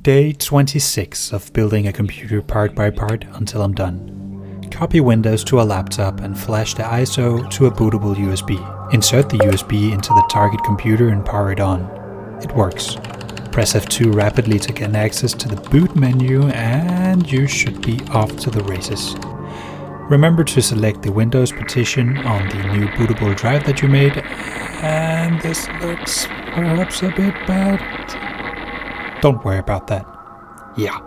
Day 26 of building a computer part by part until I'm done. Copy Windows to a laptop and flash the ISO to a bootable USB. Insert the USB into the target computer and power it on. It works. Press F2 rapidly to gain access to the boot menu and you should be off to the races. Remember to select the Windows partition on the new bootable drive that you made, and this looks perhaps a bit bad. Don't worry about that. Yeah.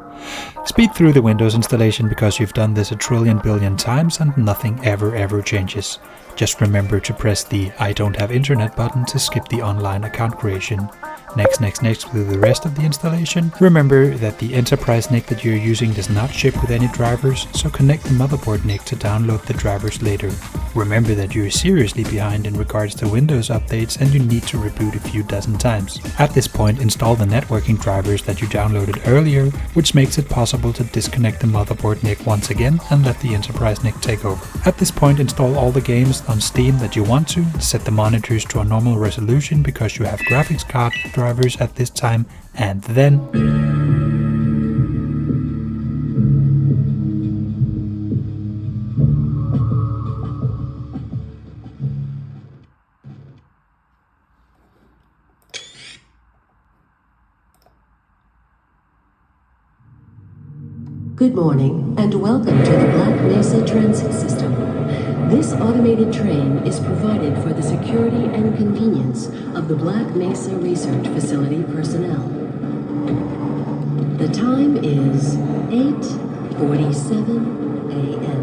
Speed through the Windows installation because you've done this a trillion billion times and nothing ever changes. Just remember to press the I don't have internet button to skip the online account creation. Next through the rest of the installation. Remember that the enterprise NIC that you're using does not ship with any drivers, so connect the motherboard NIC to download the drivers later. Remember that you're seriously behind in regards to Windows updates and you need to reboot a few dozen times. At this point, install the networking drivers that you downloaded earlier, which makes it possible to disconnect the motherboard NIC once again and let the enterprise NIC take over. At this point, install all the games on Steam that you want to, set the monitors to a normal resolution because you have graphics card drivers at this time, and then Good morning and welcome to the Black Mesa Transit System. This automated train is provided for the security and convenience of the Black Mesa Research Facility personnel. The time is 8:47 a.m.